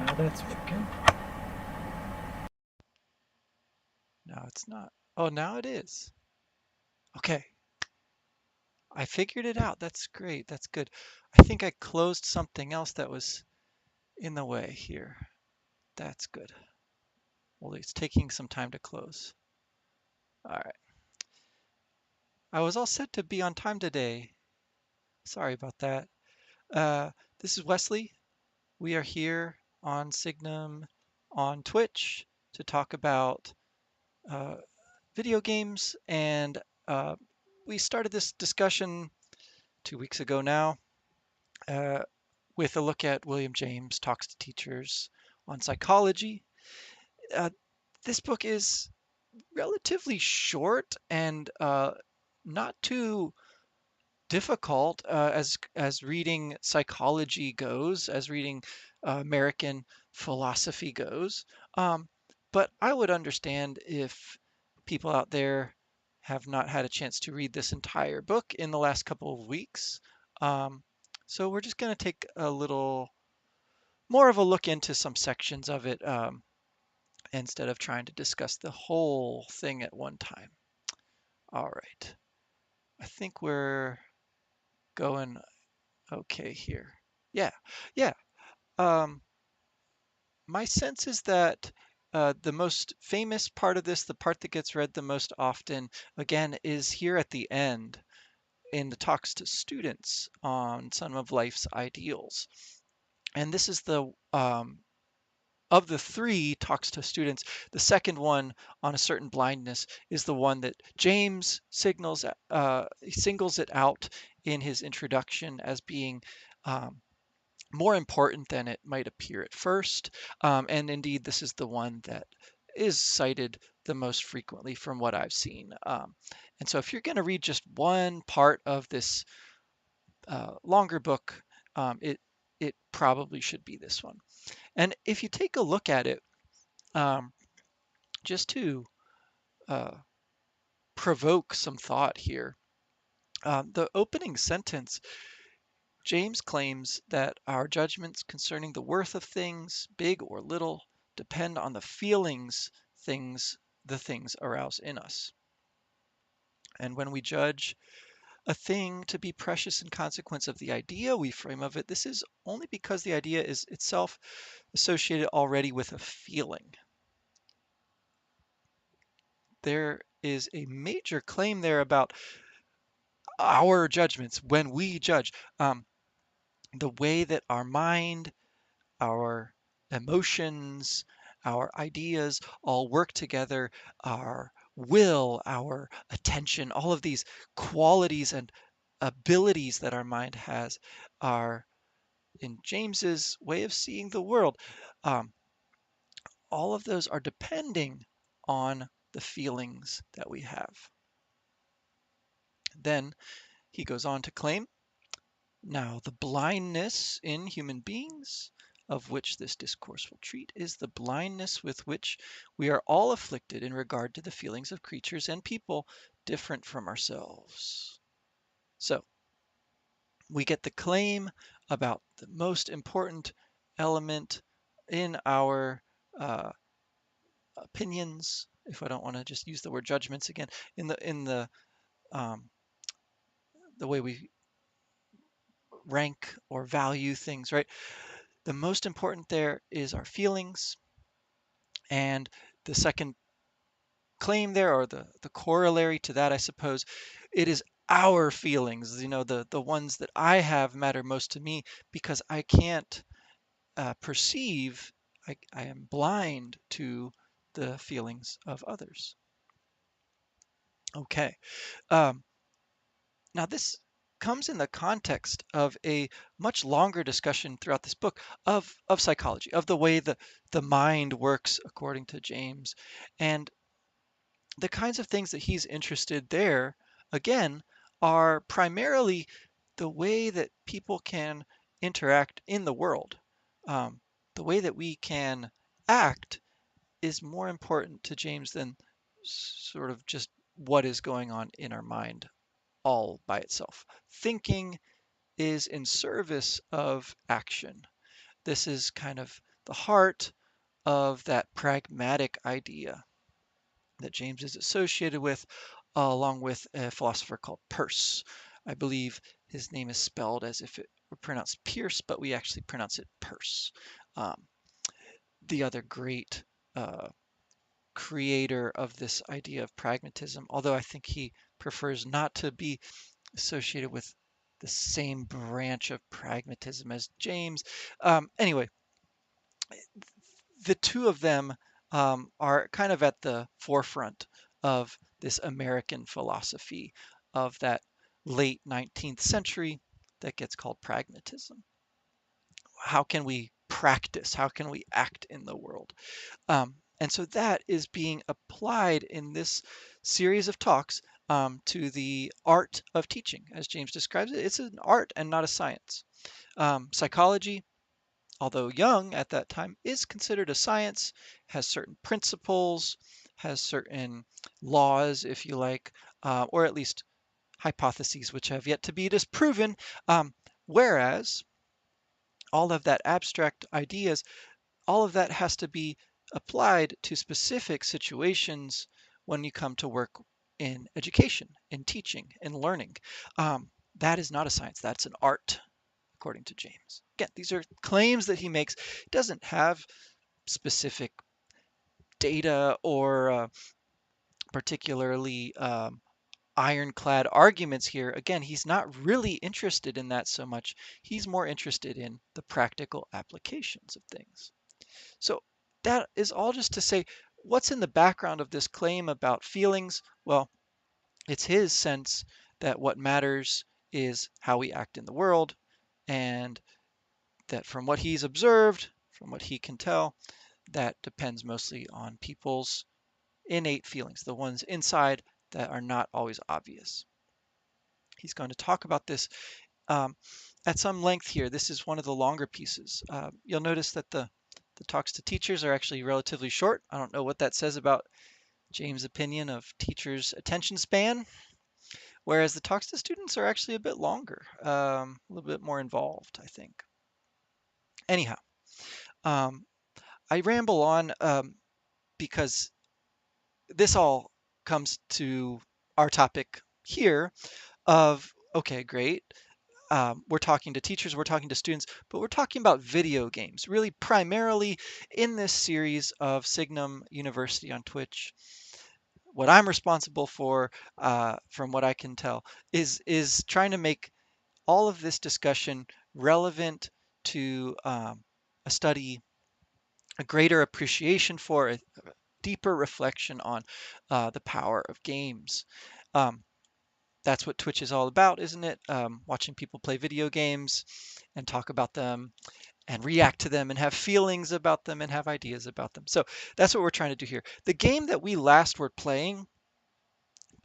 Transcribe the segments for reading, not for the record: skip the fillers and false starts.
Now that's working. No, it's not. Oh, now it is. Okay, I figured it out. That's great. That's good. I think I closed something else that was in the way here. That's good. Well, it's taking some time to close. All right. I was all set to be on time today. Sorry about that. Uh, this is Wesley. We are here on Signum on Twitch to talk about uh, video games, and uh, we started this discussion 2 weeks ago now uh, with a look at William James Talks to Teachers on Psychology. Uh, this book is relatively short and not too difficult as reading psychology goes, as reading American philosophy goes. But I would understand if people out there have not had a chance to read this entire book in the last couple of weeks. Um, so we're just going to take a little more of a look into some sections of it instead of trying to discuss the whole thing at one time. All right. I think we're going okay here. Yeah, yeah. Um, my sense is that the most famous part of this, the part that gets read the most often, again, is here at the end in the talks to students on some of life's ideals. And this is the of the three talks to students, the second one on a certain blindness is the one that James singles it out in his introduction as being um, more important than it might appear at first. And indeed, this is the one that is cited the most frequently from what I've seen. And so if you're going to read just one part of this longer book, it probably should be this one. And if you take a look at it, um, just to uh, provoke some thought here, the opening sentence, James claims that our judgments concerning the worth of things, big or little, depend on the feelings the things arouse in us. And when we judge a thing to be precious in consequence of the idea we frame of it, this is only because the idea is itself associated already with a feeling. There is a major claim there about our judgments when we judge. The way that our mind, our emotions, our ideas all work together, our will, our attention, all of these qualities and abilities that our mind has are, in James's way of seeing the world, um, all of those are depending on the feelings that we have. Then he goes on to claim, now the blindness in human beings, of which this discourse will treat, is the blindness with which we are all afflicted in regard to the feelings of creatures and people different from ourselves. So we get the claim about the most important element in our uh, opinions, if I don't want to just use the word judgments again, um, the way we rank or value things, right? The most important there is our feelings. And the second claim there, or the corollary to that, I suppose, it is our feelings, the ones that I have matter most to me because I can't perceive, I am blind to the feelings of others. Okay. Um, Now, this comes in the context of a much longer discussion throughout this book of psychology, of the way the mind works according to James. And the kinds of things that he's interested there, again, are primarily the way that people can interact in the world. Um, the way that we can act is more important to James than sort of just what is going on in our mind all by itself. Thinking is in service of action. This is kind of the heart of that pragmatic idea that James is associated with, along with a philosopher called Peirce. I believe his name is spelled as if it were pronounced Pierce, but we actually pronounce it Peirce. Um, the other great uh, creator of this idea of pragmatism, although I think he prefers not to be associated with the same branch of pragmatism as James. Anyway, the two of them are kind of at the forefront of this American philosophy of that late 19th century that gets called pragmatism. How can we practice? How can we act in the world? And so that is being applied in this series of talks to the art of teaching, as James describes it. It's an art and not a science. Psychology, although young at that time, is considered a science, has certain principles, has certain laws, if you like, or at least hypotheses which have yet to be disproven. Whereas all of that abstract ideas, all of that has to be applied to specific situations when you come to work in education, in teaching, in learning. That is not a science, that's an art, according to James. Again, these are claims that he makes. He doesn't have specific data or particularly ironclad arguments here. Again, he's not really interested in that so much. He's more interested in the practical applications of things. So that is all just to say, what's in the background of this claim about feelings? Well, it's his sense that what matters is how we act in the world, and that from what he's observed, from what he can tell, that depends mostly on people's innate feelings, the ones inside that are not always obvious. He's going to talk about this um, at some length here. This is one of the longer pieces. You'll notice that the talks to teachers are actually relatively short. I don't know what that says about James' opinion of teachers' attention span, whereas the talks to students are actually a bit longer, a little bit more involved, I think. Anyhow, um, I ramble on because this all comes to our topic here of, okay, great. We're talking to teachers, we're talking to students, but we're talking about video games, really primarily in this series of Signum University on Twitch. What I'm responsible for, from what I can tell, is trying to make all of this discussion relevant to a study, a greater appreciation for, a deeper reflection on the power of games. Um, that's what Twitch is all about, isn't it? Watching people play video games and talk about them and react to them and have feelings about them and have ideas about them. So that's what we're trying to do here. The game that we last were playing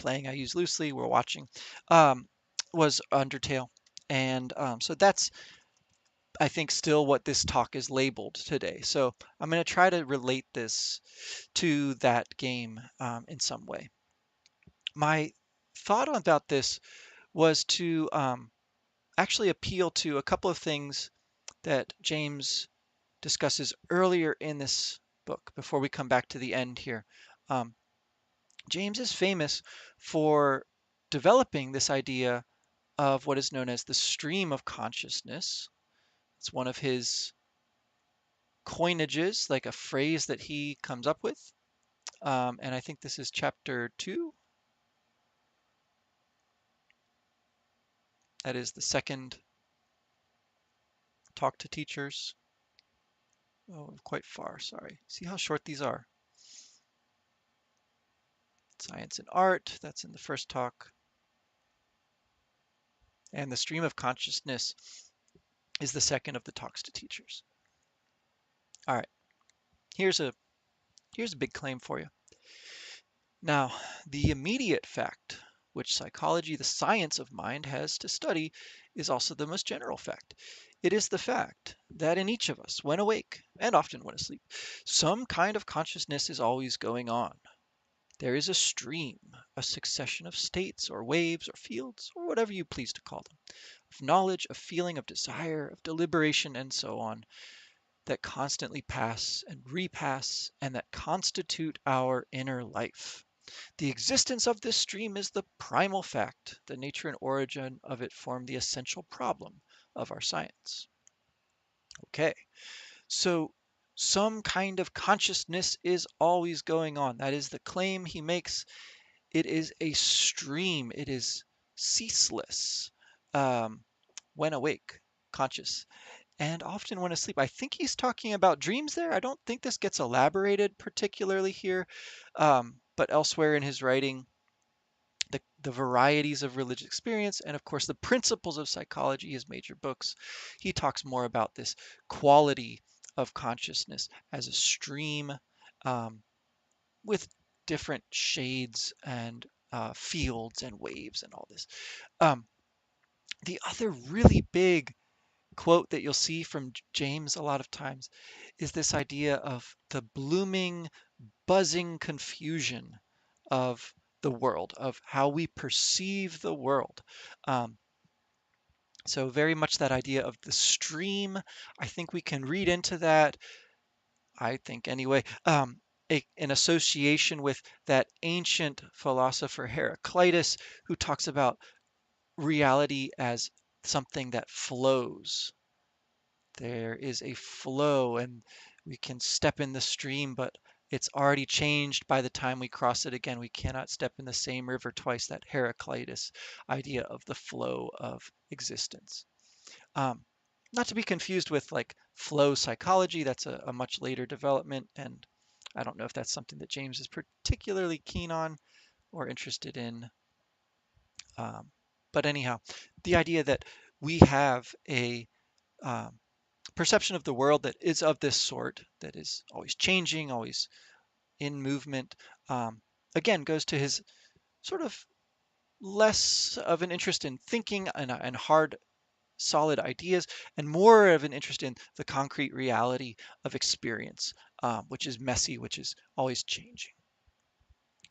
I use loosely, we're watching, um, was Undertale. And so that's, I think, still what this talk is labeled today. So I'm going to try to relate this to that game in some way. My thought about this was to actually appeal to a couple of things that James discusses earlier in this book before we come back to the end here. Um, James is famous for developing this idea of what is known as the stream of consciousness. It's one of his coinages, like a phrase that he comes up with. And I think this is chapter 2. That is the second talk to teachers. Oh, quite far, sorry. See how short these are. Science and art, that's in the first talk. And the stream of consciousness is the second of the talks to teachers. All right, here's a big claim for you. Now, the immediate fact, which psychology, the science of mind, has to study, is also the most general fact. It is the fact that in each of us, when awake, and often when asleep, some kind of consciousness is always going on. There is a stream, a succession of states or waves or fields, or whatever you please to call them, of knowledge, of feeling, of desire, of deliberation, and so on, that constantly pass and repass and that constitute our inner life. The existence of this stream is the primal fact. The nature and origin of it form the essential problem of our science. Okay, so some kind of consciousness is always going on. That is the claim he makes. It is a stream, it is ceaseless um, when awake, conscious, and often when asleep. I think he's talking about dreams there. I don't think this gets elaborated particularly here, but elsewhere in his writing, the varieties of religious experience, and of course the principles of psychology, his major books, he talks more about this quality of consciousness as a stream um, with different shades and fields and waves and all this. Um, the other really big quote that you'll see from James a lot of times is this idea of the blooming, buzzing confusion of the world, of how we perceive the world. Um, so very much that idea of the stream, I think we can read into that, I think anyway, an association with that ancient philosopher Heraclitus, who talks about reality as something that flows. There is a flow, and we can step in the stream, but it's already changed by the time we cross it again. We cannot step in the same river twice. That Heraclitus idea of the flow of existence. Um, Not to be confused with like flow psychology. That's a much later development, and I don't know if that's something that James is particularly keen on or interested in. Um, but anyhow, the idea that we have a um, perception of the world that is of this sort, that is always changing, always in movement, um, again goes to his sort of less of an interest in thinking and hard, solid ideas, and more of an interest in the concrete reality of experience, which is messy, which is always changing.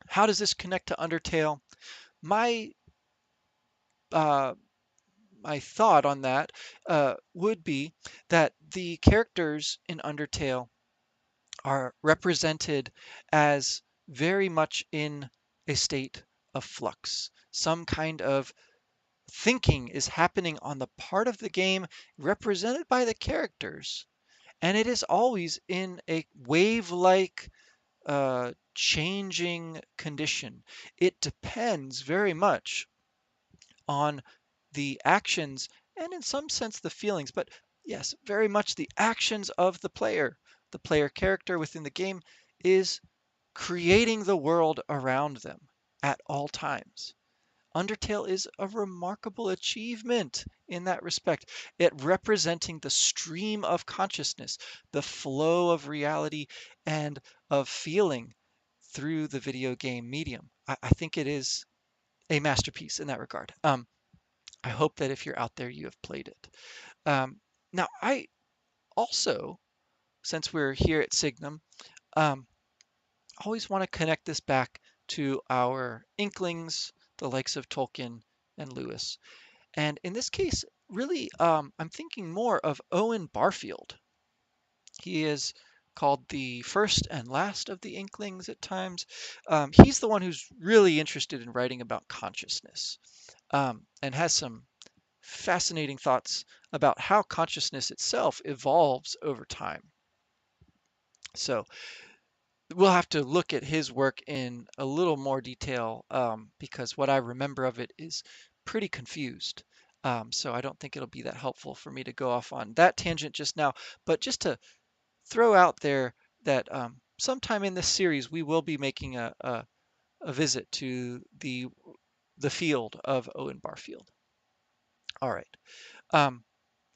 How does this connect to Undertale? My uh, my thought on that would be that the characters in Undertale are represented as very much in a state of flux. Some kind of thinking is happening on the part of the game represented by the characters, and it is always in a wave like changing condition. It depends very much on the actions and, in some sense, the feelings, but yes, very much the actions of the player. The player character within the game is creating the world around them at all times. Undertale is a remarkable achievement in that respect. It representing the stream of consciousness, the flow of reality and of feeling through the video game medium. I think it is a masterpiece in that regard. I hope that if you're out there, you have played it. Now, I also, since we're here at Signum, um, always want to connect this back to our Inklings, the likes of Tolkien and Lewis. And in this case, really, I'm thinking more of Owen Barfield. He is called the first and last of the Inklings at times. He's the one who's really interested in writing about consciousness, and has some fascinating thoughts about how consciousness itself evolves over time. So we'll have to look at his work in a little more detail, because what I remember of it is pretty confused. So I don't think it'll be that helpful for me to go off on that tangent just now, but just to throw out there that sometime in this series we will be making a visit to the field of Owen Barfield. All right. Um,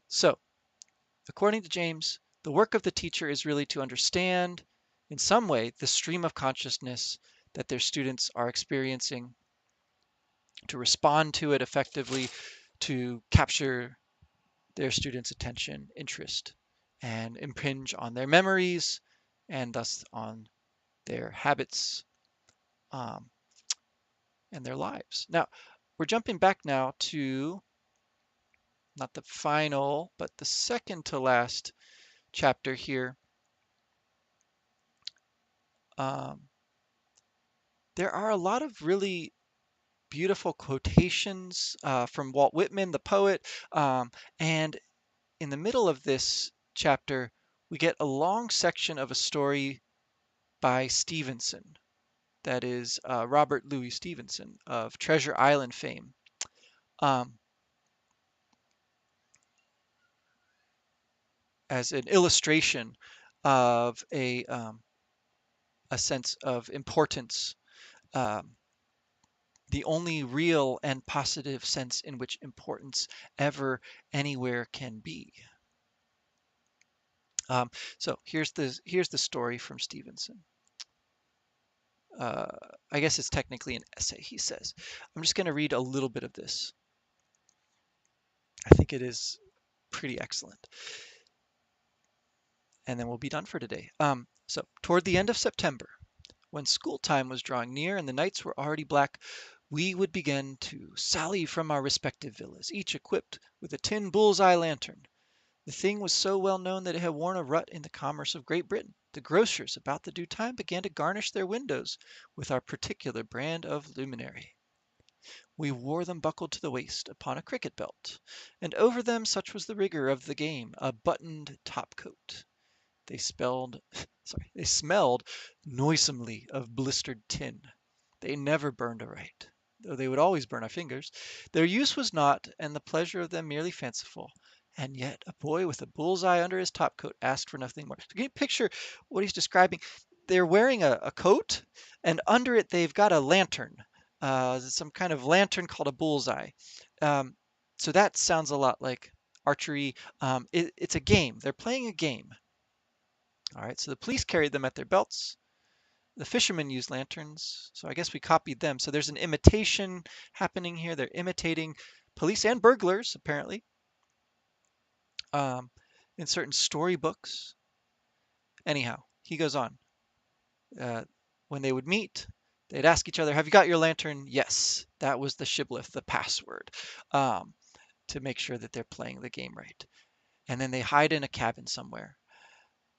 so according to James, the work of the teacher is really to understand, in some way, the stream of consciousness that their students are experiencing, to respond to it effectively, to capture their students' attention, interest, and impinge on their memories and thus on their habits, um, and their lives. Now, we're jumping back now to not the final, but the second to last chapter here, um, there are a lot of really beautiful quotations from Walt Whitman, the poet. And in the middle of this chapter, we get a long section of a story by Stevenson. That is Robert Louis Stevenson of Treasure Island fame. Um, as an illustration of a sense of importance, um, the only real and positive sense in which importance ever anywhere can be. Um, so here's the story from Stevenson. Uh, I guess it's technically an essay, he says. I'm just going to read a little bit of this. I think it is pretty excellent. And then we'll be done for today. So, toward the end of September, when school time was drawing near and the nights were already black, we would begin to sally from our respective villas, each equipped with a tin bull's-eye lantern. The thing was so well known that it had worn a rut in the commerce of Great Britain. The grocers about the due time began to garnish their windows with our particular brand of luminary. We wore them buckled to the waist upon a cricket belt, and over them, such was the rigor of the game, a buttoned top-coat. They smelled noisomely of blistered tin. They never burned aright, though they would always burn our fingers. Their use was not, and the pleasure of them merely fanciful. And yet a boy with a bull's eye under his topcoat asked for nothing more. So can you picture what he's describing? They're wearing a coat, and under it they've got a lantern, some kind of lantern called a bullseye. Um, so that sounds a lot like archery. It's a game. They're playing a game. All right, so the police carried them at their belts. The fishermen used lanterns, so I guess we copied them. So there's an imitation happening here. They're imitating police and burglars, apparently, um, in certain storybooks. Anyhow, he goes on. Uh, when they would meet, they'd ask each other, "Have you got your lantern?" Yes, that was the shibboleth, the password, um, to make sure that they're playing the game right. And then they hide in a cabin somewhere,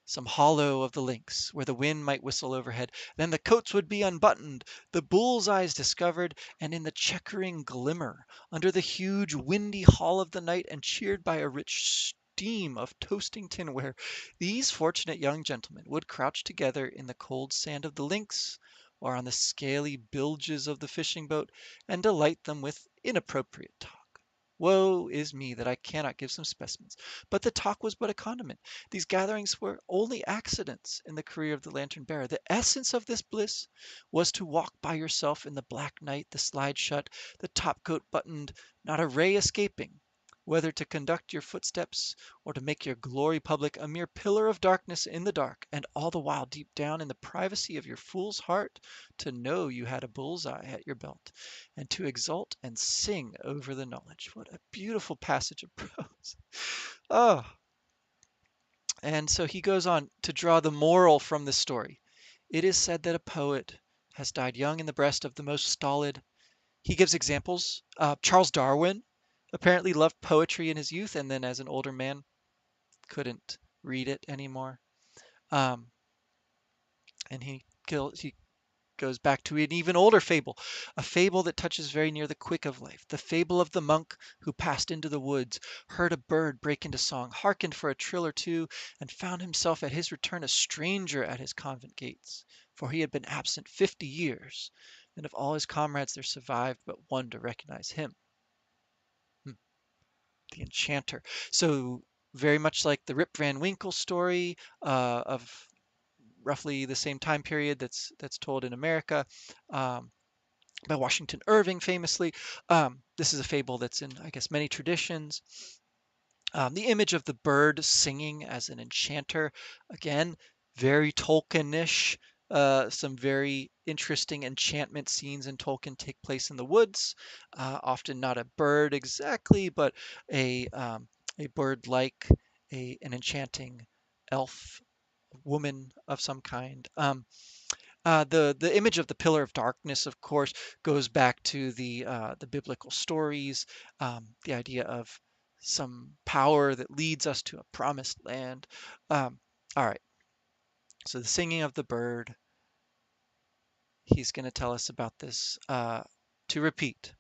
some hollow of the links, where the wind might whistle overhead. Then the coats would be unbuttoned, the bull's eyes discovered, and in the checkering glimmer, under the huge windy hall of the night, and cheered by a rich steam of toasting tinware, these fortunate young gentlemen would crouch together in the cold sand of the links, or on the scaly bilges of the fishing boat, and delight them with inappropriate talk. Woe is me that I cannot give some specimens. But the talk was but a condiment. These gatherings were only accidents in the career of the lantern bearer. The essence of this bliss was to walk by yourself in the black night, the slide shut, the topcoat buttoned, not a ray escaping, whether to conduct your footsteps or to make your glory public, a mere pillar of darkness in the dark, and all the while deep down in the privacy of your fool's heart to know you had a bull's eye at your belt, and to exult and sing over the knowledge. What a beautiful passage of prose. Oh, and so he goes on to draw the moral from this story. It is said that a poet has died young in the breast of the most stolid. He gives examples. Charles Darwin apparently loved poetry in his youth, and then as an older man couldn't read it anymore. Um, and he goes back to an even older fable, a fable that touches very near the quick of life, the fable of the monk who passed into the woods, heard a bird break into song, hearkened for a trill or two, and found himself at his return a stranger at his convent gates, for he had been absent 50 years, and of all his comrades there survived but one to recognize him. Hmm, the enchanter. So very much like the Rip Van Winkle story of roughly the same time period that's told in America. Um, by Washington Irving famously. This is a fable that's in, I guess, many traditions. The image of the bird singing as an enchanter, again, very Tolkienish. Some very interesting enchantment scenes in Tolkien take place in the woods. Often not a bird exactly, but a bird like an enchanting elf woman of some kind. The image of the pillar of darkness, of course, goes back to the biblical stories, the idea of some power that leads us to a promised land. Um, all right, so the singing of the bird, he's going to tell us about this. To repeat,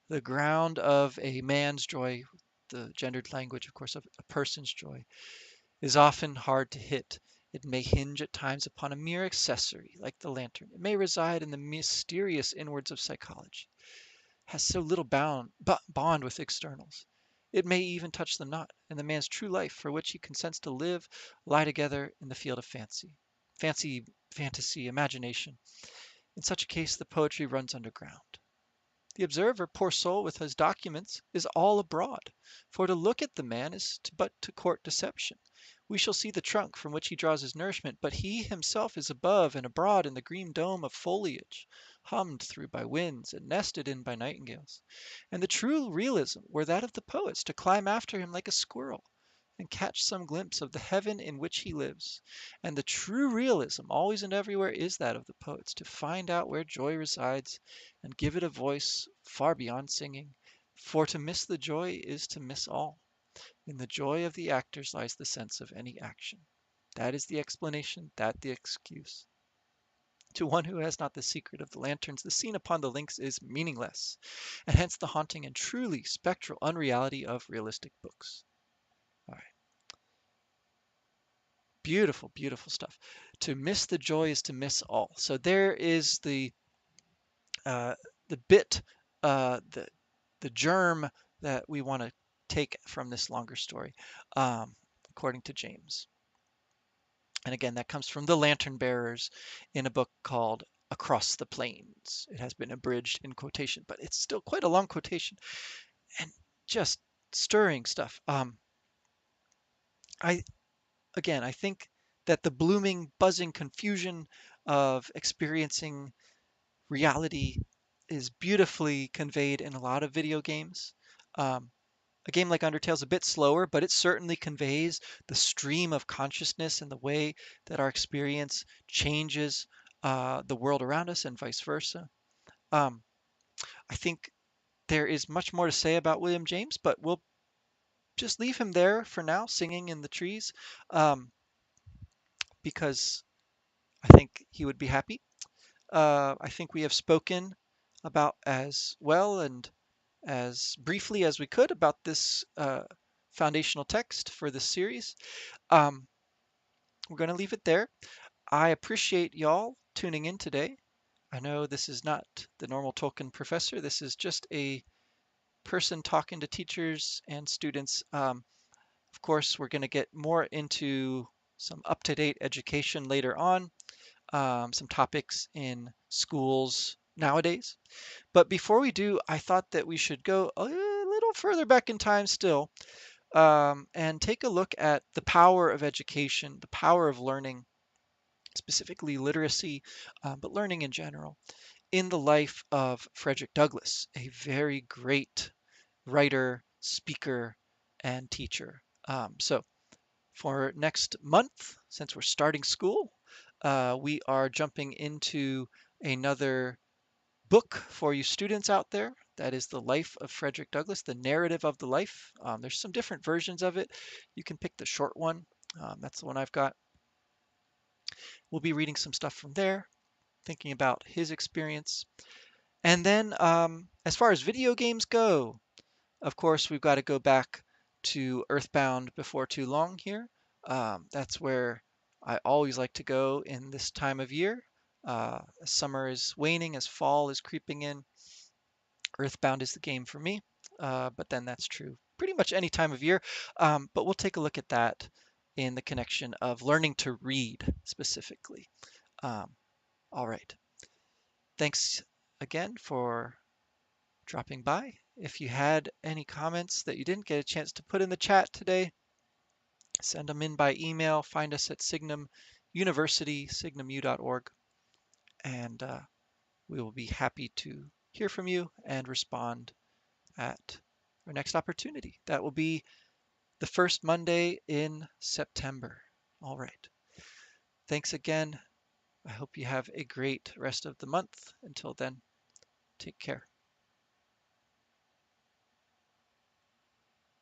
the ground of a man's joy, the gendered language, of course, of a person's joy, is often hard to hit. It may hinge at times upon a mere accessory, like the lantern. It may reside in the mysterious inwards of psychology, has so little bond with externals. It may even touch them not, and the man's true life, for which he consents to live, lie together in the field of fancy. Fancy, fantasy, imagination. In such a case, the poetry runs underground. The observer, poor soul, with his documents, is all abroad. For to look at the man is but to court deception. We shall see the trunk from which he draws his nourishment, but he himself is above and abroad in the green dome of foliage, hummed through by winds and nested in by nightingales. And the true realism were that of the poets, to climb after him like a squirrel, and catch some glimpse of the heaven in which he lives. And the true realism, always and everywhere, is that of the poets, to find out where joy resides and give it a voice far beyond singing. For to miss the joy is to miss all. In the joy of the actors lies the sense of any action. That is the explanation, that the excuse. To one who has not the secret of the lanterns, the scene upon the links is meaningless, and hence the haunting and truly spectral unreality of realistic books. All right. Beautiful, beautiful stuff. To miss the joy is to miss all. So there is uh, the bit, the germ that we want to take from this longer story, um, according to James. And again, that comes from the Lantern Bearers in a book called Across the Plains. It has been abridged in quotation, but it's still quite a long quotation and just stirring stuff. I I think that the blooming, buzzing confusion of experiencing reality is beautifully conveyed in a lot of video games. Um, a game like Undertale is a bit slower, but it certainly conveys the stream of consciousness and the way that our experience changes the world around us and vice versa. Um, I think there is much more to say about William James, but we'll just leave him there for now, singing in the trees, um, because I think he would be happy. I think we have spoken about as well and as briefly as we could about this foundational text for this series. Um, we're going to leave it there. I appreciate y'all tuning in today. I know this is not the normal Tolkien professor. This is just a person talking to teachers and students. Of course, we're going to get more into some up-to-date education later on, some topics in schools nowadays. But before we do, I thought that we should go a little further back in time still, and take a look at the power of education, the power of learning, specifically literacy, but learning in general, in the life of Frederick Douglass, a very great writer, speaker, and teacher. So for next month, since we're starting school, we are jumping into another book for you students out there. That is The Life of Frederick Douglass, the narrative of the life. There's some different versions of it. You can pick the short one. That's the one I've got. We'll be reading some stuff from there, thinking about his experience. And then, as far as video games go, of course, we've got to go back to Earthbound before too long here. That's where I always like to go in this time of year. As summer is waning, as fall is creeping in, Earthbound is the game for me. But then that's true pretty much any time of year. But we'll take a look at that in the connection of learning to read specifically. Um, all right. Thanks again for dropping by. If you had any comments that you didn't get a chance to put in the chat today, send them in by email. Find us at Signum University, signumu.org, and we will be happy to hear from you and respond at our next opportunity. That will be the first Monday in September. All right. Thanks again. I hope you have a great rest of the month. Until then, take care.